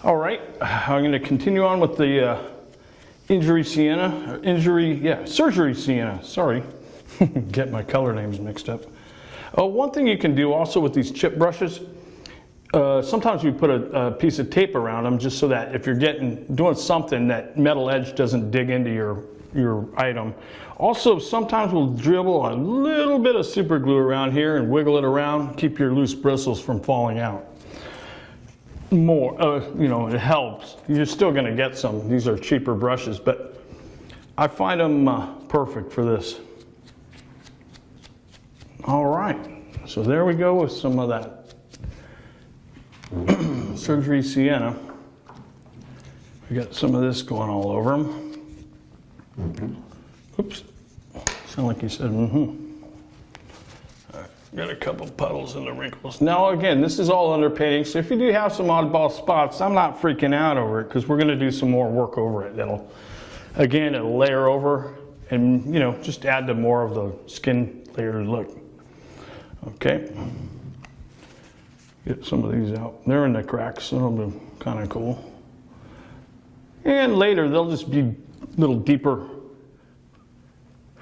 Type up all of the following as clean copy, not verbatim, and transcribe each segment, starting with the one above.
All right, I'm going to continue on with the surgery sienna, sorry. Get my color names mixed up. One thing you can do also with these chip brushes, sometimes we put a piece of tape around them just so that if you're doing something, that metal edge doesn't dig into your item. Also, sometimes we'll dribble a little bit of super glue around here and wiggle it around, keep your loose bristles from falling out. It helps. You're still going to get some. These are cheaper brushes, but I find them perfect for this. All right, so there we go with some of that surgery sienna. We got some of this going all over them. Oops, sound like you said All right, got a couple puddles in the wrinkles. Now again, this is all underpainting, so if you do have some oddball spots, I'm not freaking out over it because we're going to do some more work over it. It'll layer over and just add to more of the skin layered look. Okay, get some of these out. They're in the cracks, so it'll be kind of cool. And later they'll just be little deeper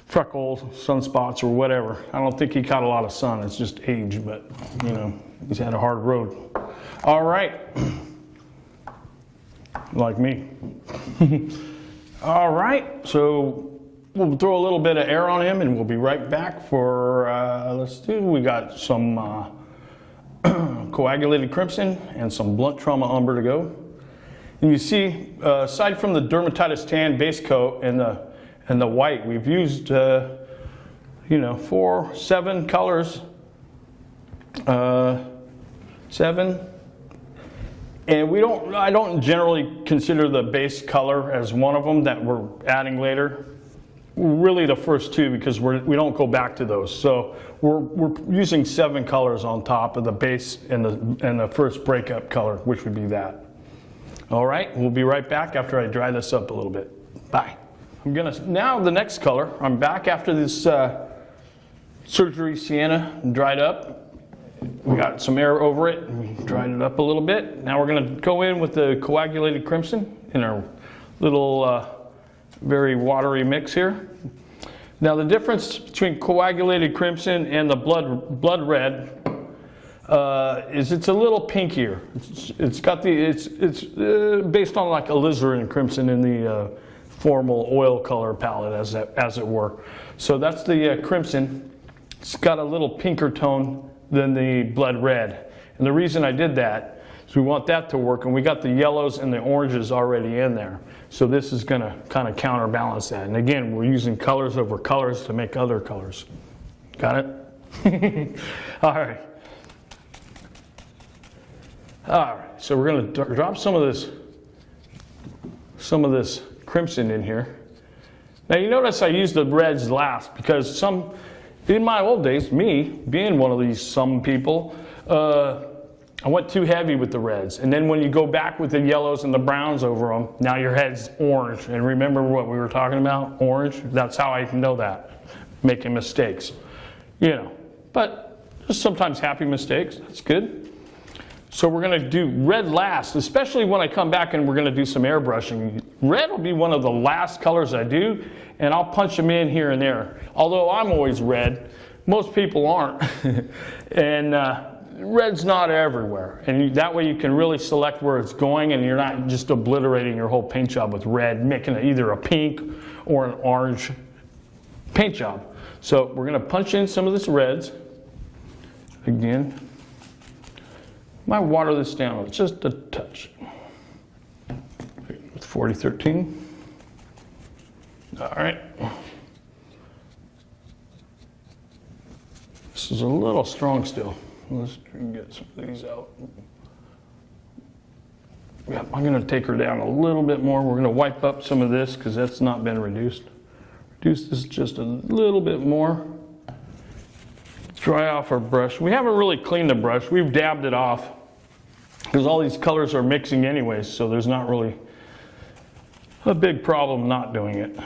freckles, sunspots, or whatever. I don't think he caught a lot of sun. It's just age, but he's had a hard road. All right, like me. All right, so we'll throw a little bit of air on him and we'll be right back for, we got some coagulated crimson and some blunt trauma umber to go. And you see, aside from the dermatitis tan base coat and the white, we've used, 7 colors, 7. And I don't generally consider the base color as one of them that we're adding later. Really the first 2 because we don't go back to those. So we're using 7 colors on top of the base and the first breakup color, which would be that. All right, we'll be right back after I dry this up a little bit. Bye. Now the next color, I'm back after this surgery sienna dried up. We got some air over it, we dried it up a little bit. Now we're gonna go in with the coagulated crimson in our little very watery mix here. Now the difference between coagulated crimson and the blood red is it's a little pinkier. It's based on like alizarin crimson in the formal oil color palette, as it were. So that's the crimson. It's got a little pinker tone than the blood red. And the reason I did that is we want that to work, and we got the yellows and the oranges already in there. So this is going to kind of counterbalance that. And again, we're using colors over colors to make other colors. Got it? All right. All right, so we're going to drop some of this crimson in here. Now you notice I used the reds last because in my old days, me being one of these some people, I went too heavy with the reds. And then when you go back with the yellows and the browns over them, now your head's orange. And remember what we were talking about? Orange? That's how I know that. Making mistakes. But just sometimes happy mistakes. That's good. So we're going to do red last, especially when I come back and we're going to do some airbrushing. Red will be one of the last colors I do, and I'll punch them in here and there. Although I'm always red, most people aren't. And red's not everywhere. And that way you can really select where it's going, and you're not just obliterating your whole paint job with red, making it either a pink or an orange paint job. So we're going to punch in some of this reds. Again. Might water this down just a touch with 4013. All right. This is a little strong still. Let's get some of these out. Yeah, I'm going to take her down a little bit more. We're going to wipe up some of this because that's not been reduced. Reduce this just a little bit more. Dry off our brush. We haven't really cleaned the brush. We've dabbed it off because all these colors are mixing anyways, so there's not really a big problem not doing it.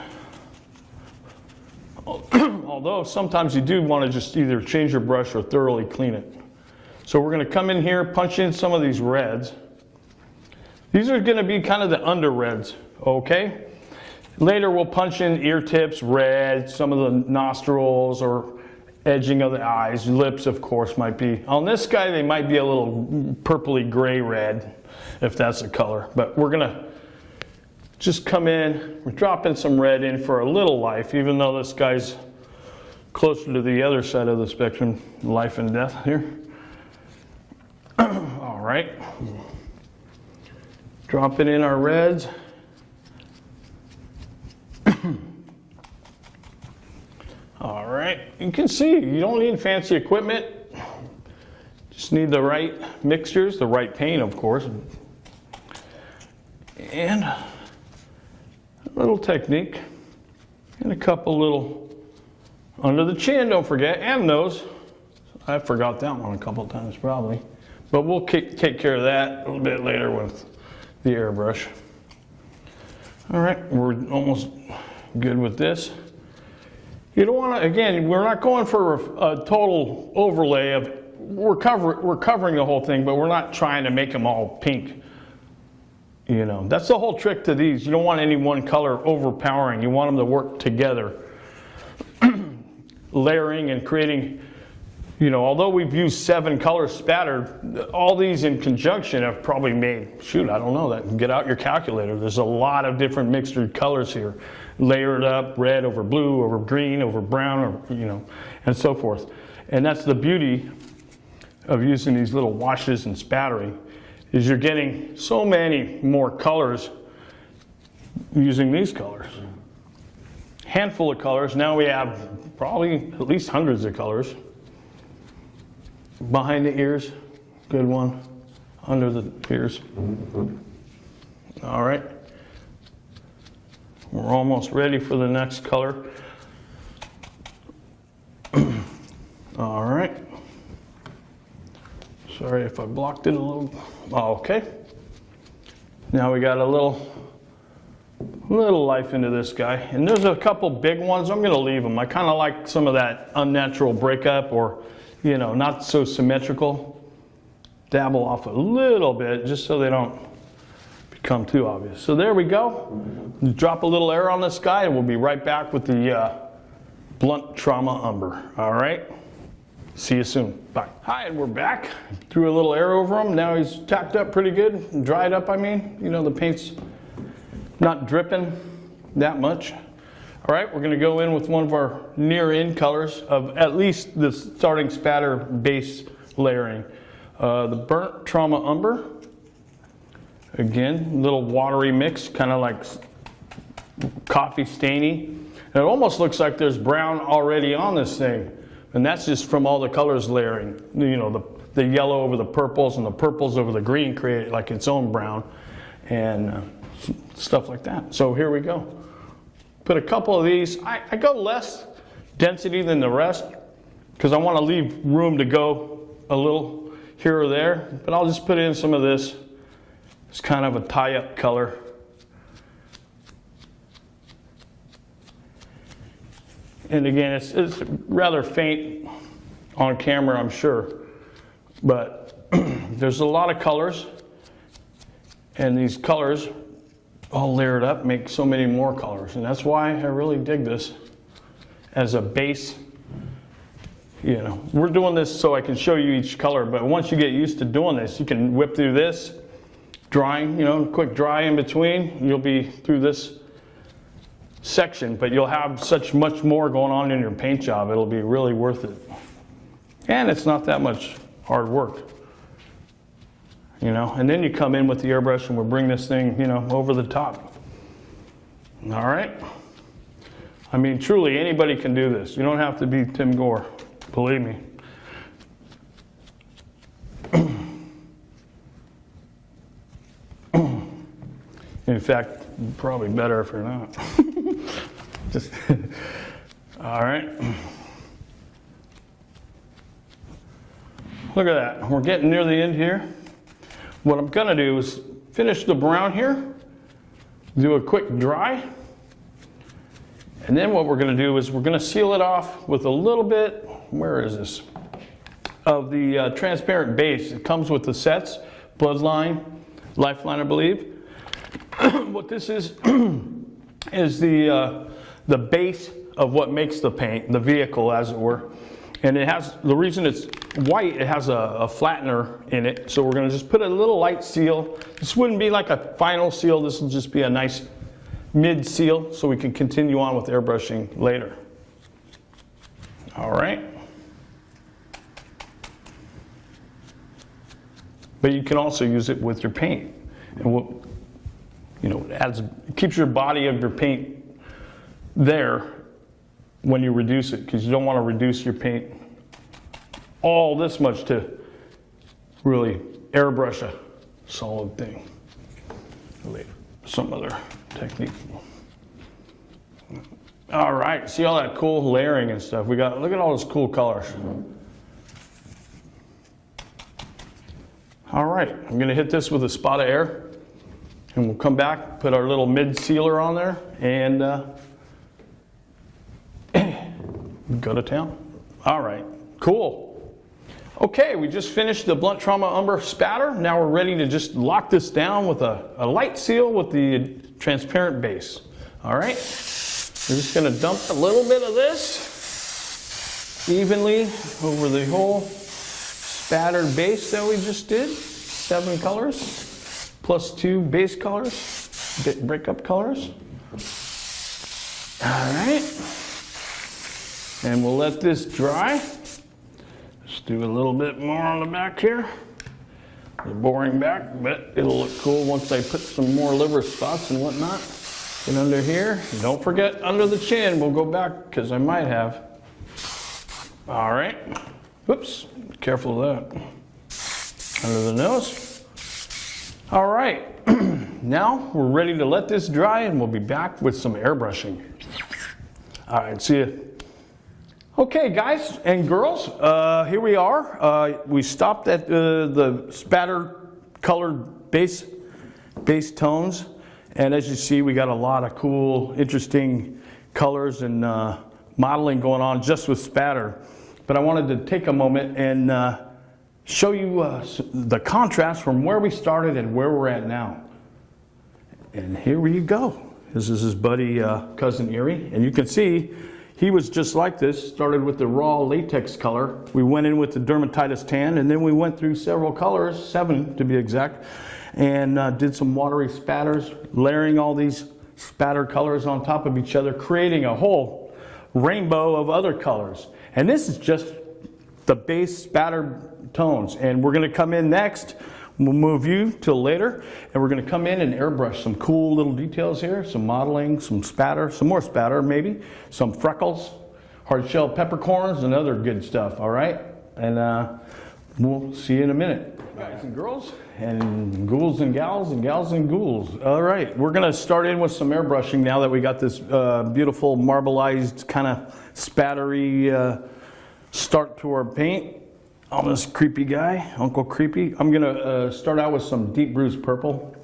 Although sometimes you do want to just either change your brush or thoroughly clean it. So we're going to come in here, punch in some of these reds. These are going to be kind of the under reds, okay? Later we'll punch in ear tips, red, some of the nostrils or edging of the eyes. Lips, of course, might be. On this guy, they might be a little purpley gray red, if that's the color. But we're going to just come in, we're dropping some red in for a little life, even though this guy's closer to the other side of the spectrum, life and death here. All right. Dropping in our reds. All right, you can see you don't need fancy equipment. Just need the right mixtures, the right paint, of course. And a little technique. And a couple little under the chin, don't forget, and nose. I forgot that one a couple times probably. But we'll take care of that a little bit later with the airbrush. All right, we're almost good with this. You don't want to, again, we're not going for a total overlay of, we're covering the whole thing, but we're not trying to make them all pink. You know, that's the whole trick to these. You don't want any one color overpowering. You want them to work together. Layering and creating, you know, although we've used 7 colors spattered, all these in conjunction have probably made, shoot, I don't know that. Get out your calculator. There's a lot of different mixed colors here. Layered up, red over blue, over green, over brown, or, you know, and so forth. And that's the beauty of using these little washes and spattering, is you're getting so many more colors using these colors. Handful of colors. Now we have probably at least hundreds of colors. Behind the ears, good one. Under the ears. All right. We're almost ready for the next color. All right. Sorry if I blocked it a little. Oh, okay. Now we got a little life into this guy. And there's a couple big ones. I'm going to leave them. I kind of like some of that unnatural breakup, or, you know, not so symmetrical. Dabble off a little bit just so they don't become too obvious. So there we go. Drop a little air on this guy and we'll be right back with the blunt trauma umber. All right. See you soon. Bye. Hi, and we're back. Threw a little air over him. Now he's tacked up pretty good. Dried up, I mean. You know, the paint's not dripping that much. All right, we're going to go in with one of our near-in colors of at least the starting spatter base layering. The burnt trauma umber. Again, little watery mix, kind of like coffee stainy. And it almost looks like there's brown already on this thing. And that's just from all the colors layering. You know, the yellow over the purples and the purples over the green create like its own brown and stuff like that. So here we go. Put a couple of these. I go less density than the rest because I want to leave room to go a little here or there. But I'll just put in some of this. It's kind of a tie-up color. And again, it's rather faint on camera, I'm sure. But there's a lot of colors. And these colors, all layered up, make so many more colors. And that's why I really dig this as a base. You know, we're doing this so I can show you each color. But once you get used to doing this, you can whip through this. Drying, you know, quick dry in between. You'll be through this section, but you'll have such much more going on in your paint job. It'll be really worth it. And it's not that much hard work. You know, and then you come in with the airbrush and we'll bring this thing, you know, over the top. All right. I mean, truly, anybody can do this. You don't have to be Tim Gore, believe me. In fact, probably better if you're not. Just all right. Look at that. We're getting near the end here. What I'm going to do is finish the brown here, do a quick dry, and then what we're going to do is we're going to seal it off with a little bit, where is this, of the transparent base. It comes with the sets, Bloodline, Lifeline, I believe. What this is the base of what makes the paint, the vehicle as it were. And it has, the reason it's white, it has a flattener in it. So we're gonna just put a little light seal. This wouldn't be like a final seal, this will just be a nice mid seal so we can continue on with airbrushing later. All right. But you can also use it with your paint. And what, you know, it keeps your body of your paint there when you reduce it, because you don't want to reduce your paint all this much to really airbrush a solid thing. Some other technique. All right, see all that cool layering and stuff we got. Look at all those cool colors. All right, I'm gonna hit this with a spot of air, and we'll come back, put our little mid sealer on there, and go to town. All right, cool. Okay, we just finished the Blunt Trauma Umber spatter. Now we're ready to just lock this down with a light seal with the transparent base. All right, we're just gonna dump a little bit of this evenly over the whole spattered base that we just did. 7 colors, plus 2 base colors, breakup colors. All right. And we'll let this dry. Just do a little bit more on the back here. The boring back, but it'll look cool once I put some more liver spots and whatnot. Get under here. Don't forget under the chin. We'll go back because I might have. All right. Whoops. Careful of that. Under the nose. All right. Now we're ready to let this dry, and we'll be back with some airbrushing. All right. See you. Okay, guys and girls, here we are. We stopped at the spatter colored base tones, and as you see, we got a lot of cool, interesting colors and modeling going on just with spatter. But I wanted to take a moment and show you the contrast from where we started and where we're at now. And here we go. This is his buddy, Cousin Erie, and you can see he was just like this, started with the raw latex color. We went in with the dermatitis tan, and then we went through several colors, 7 to be exact, and did some watery spatters, layering all these spatter colors on top of each other, creating a whole rainbow of other colors. And this is just the base spatter tones. And we're gonna come in next, we'll move you till later, and we're gonna come in and airbrush some cool little details here, some modeling, some spatter, some more spatter maybe, some freckles, hard shell peppercorns, and other good stuff, all right? And we'll see you in a minute. Guys and girls, and ghouls and gals and ghouls. All right, we're gonna start in with some airbrushing now that we got this beautiful marbleized kind of spattery start to our paint. On this creepy guy, Uncle Creepy. I'm gonna start out with some deep bruised purple.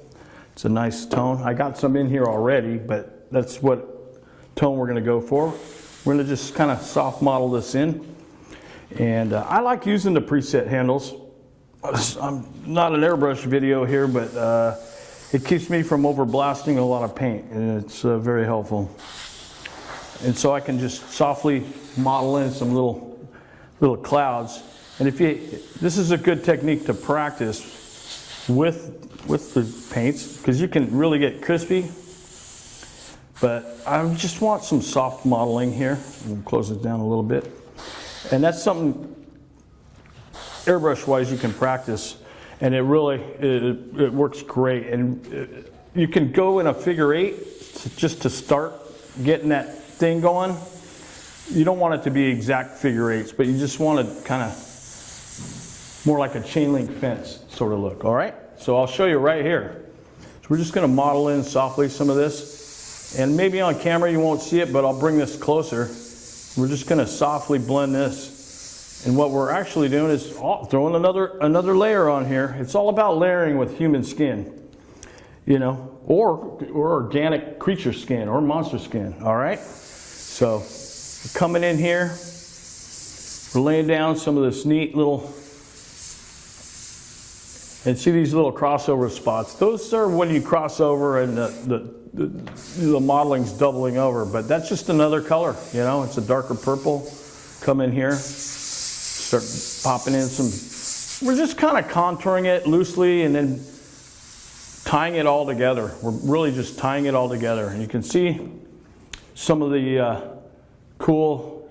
It's a nice tone. I got some in here already, but that's what tone we're gonna go for. We're gonna just kind of soft model this in. And I like using the preset handles. I'm not an airbrush video here, but it keeps me from overblasting a lot of paint, and it's very helpful. And so I can just softly model in some little clouds. And this is a good technique to practice with the paints, because you can really get crispy. But I just want some soft modeling here. We'll close it down a little bit. And that's something airbrush wise you can practice, and it really it works great. And you can go in a figure 8 just to start getting that thing going. You don't want it to be exact figure 8s, but you just want to kind of more like a chain link fence sort of look. All right, so I'll show you right here. So we're just going to model in softly some of this, and maybe on camera you won't see it, but I'll bring this closer. We're just going to softly blend this, and what we're actually doing is throwing another layer on here. It's all about layering with human skin, you know, or organic creature skin or monster skin. All right, so we're coming in here, we're laying down some of this neat little And see these little crossover spots? Those are when you cross over and the modeling's doubling over, but that's just another color, you know, it's a darker purple. Come in here, start popping in some, we're just kind of contouring it loosely and then tying it all together. We're really just tying it all together. And you can see some of the cool,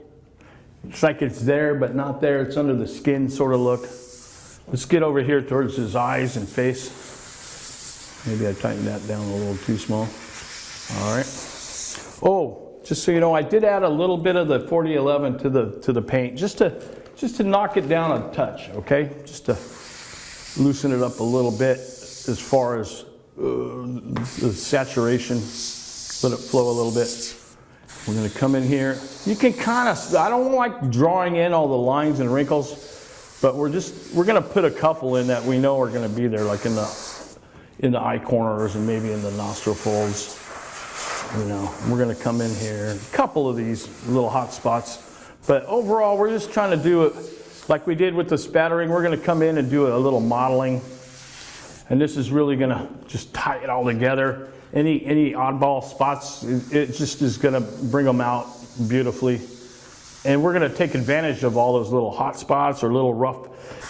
it's like it's there but not there, it's under the skin sort of look. Let's get over here towards his eyes and face. Maybe I tightened that down a little too small. All right. Oh, just so you know, I did add a little bit of the 4011 to the paint, just to knock it down a touch, okay? Just to loosen it up a little bit as far as the saturation. Let it flow a little bit. We're going to come in here. You can kind of, I don't like drawing in all the lines and wrinkles, but we're going to put a couple in that we know are going to be there, like in the eye corners and maybe in the nostril folds. You know, we're going to come in here, a couple of these little hot spots. But overall, we're just trying to do it like we did with the spattering. We're going to come in and do a little modeling. And this is really going to just tie it all together. Any oddball spots, it just is going to bring them out beautifully. And we're going to take advantage of all those little hot spots or little rough,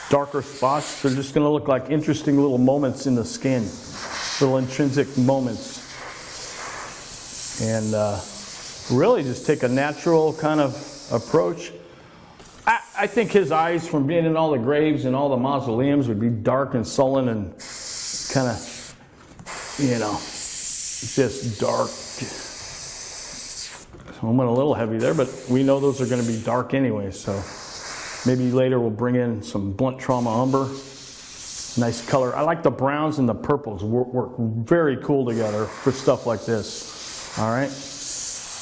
darker spots. They're just going to look like interesting little moments in the skin, little intrinsic moments. And really just take a natural kind of approach. I think his eyes, from being in all the graves and all the mausoleums, would be dark and sullen and kind of, you know, just dark. So I went a little heavy there, but we know those are going to be dark anyway. So maybe later we'll bring in some blunt trauma umber. Nice color. I like the browns and the purples. Work very cool together for stuff like this. All right.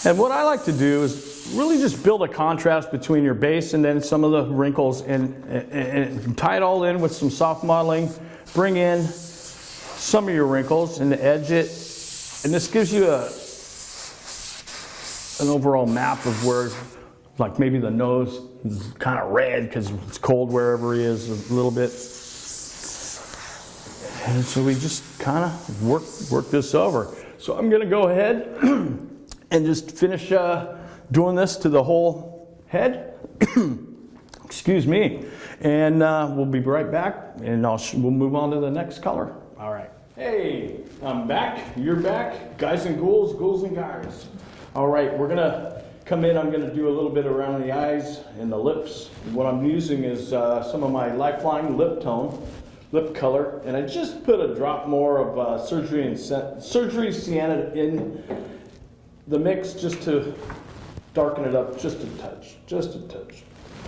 And what I like to do is really just build a contrast between your base and then some of the wrinkles and tie it all in with some soft modeling. Bring in some of your wrinkles and edge it. And this gives you an overall map of where, like maybe the nose is kind of red because it's cold wherever he is a little bit. And so we just kind of work this over. So I'm going to go ahead and just finish doing this to the whole head. Excuse me. And we'll be right back, and we'll move on to the next color. All right. Hey, I'm back. You're back. Guys and ghouls, ghouls and guys. All right, we're going to come in. I'm going to do a little bit around the eyes and the lips. What I'm using is some of my Lifeline lip tone. Lip color, and I just put a drop more of Surgery Sienna in the mix just to darken it up just a touch.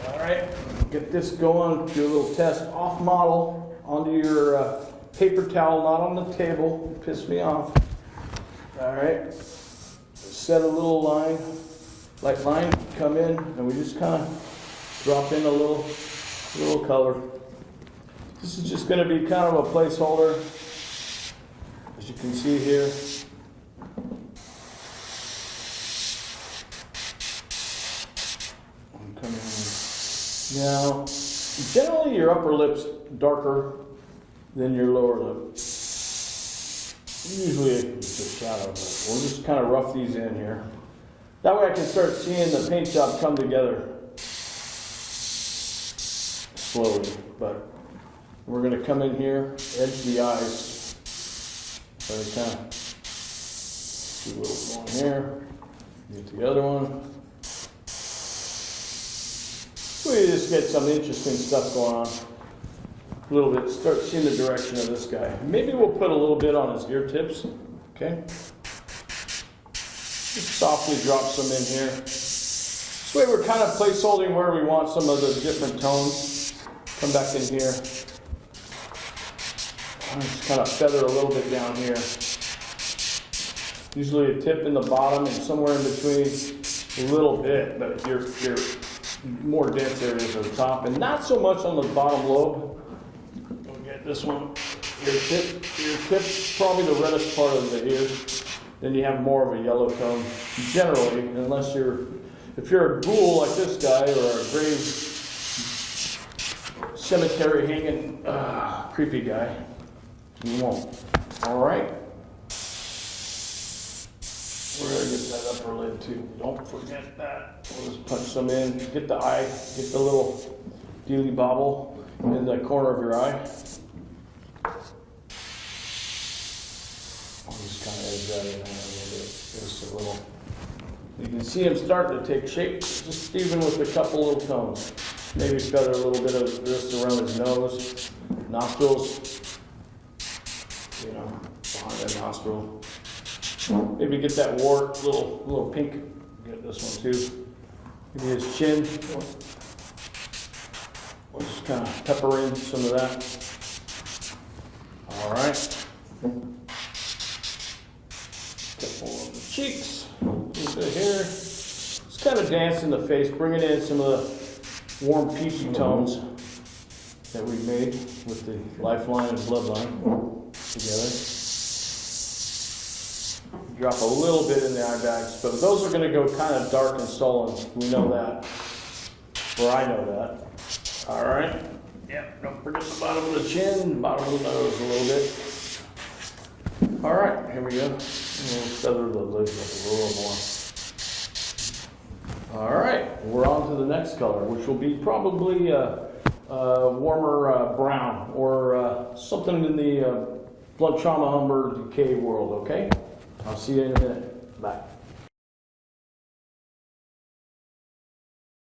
All right, get this going, do a little test off model onto your paper towel, not on the table, piss me off. All right, set a little line, light line, come in, and we just kind of drop in a little color. This is just going to be kind of a placeholder, as you can see here. I'm coming in. Now, generally your upper lip's darker than your lower lip. Usually it's a shadow, but we'll just kind of rough these in here. That way I can start seeing the paint job come together slowly, but we're going to come in here, edge the eyes. So I kind of do a little one here, get the other one. So we just get some interesting stuff going on. A little bit, start seeing the direction of this guy. Maybe we'll put a little bit on his ear tips, okay? Just softly drop some in here. This way we're kind of placeholding where we want some of the different tones. Come back in here. Just kind of feather a little bit down here. Usually a tip in the bottom and somewhere in between a little bit, but your more dense areas are the top, and not so much on the bottom lobe. We'll get this one. Your tip's probably the reddest part of the ear. Then you have more of a yellow tone. Generally, unless if you're a ghoul like this guy or a grave cemetery hanging creepy guy. You won't. All right. We're gonna get that upper lid too. Don't forget that. We'll just punch some in. Get the eye. Get the little dealy bobble in the corner of your eye. I'll just kind of edge that in there a little bit. Just a little. You can see him starting to take shape, just even with a couple little tones. Maybe feather a little bit of this around his nose, nostrils, you know, behind that nostril. Maybe get that wart, little pink. Get this one too. Maybe his chin. We'll just kind of pepper in some of that. All right. Couple of the cheeks. A little bit here. Just kind of dance in the face, bringing in some of the warm peachy tones that we made with the lifeline and bloodline together. Drop a little bit in the eye bags, but those are going to go kind of dark and sullen. We know that. Or I know that. All right. Yep. Don't forget the bottom of the chin, bottom of the nose a little bit. All right. Here we go. We'll feather the lids up a little more. All right. We're on to the next color, which will be probably a warmer brown or something in the blood trauma, umber, decay world. Okay. I'll see you in a minute. Bye.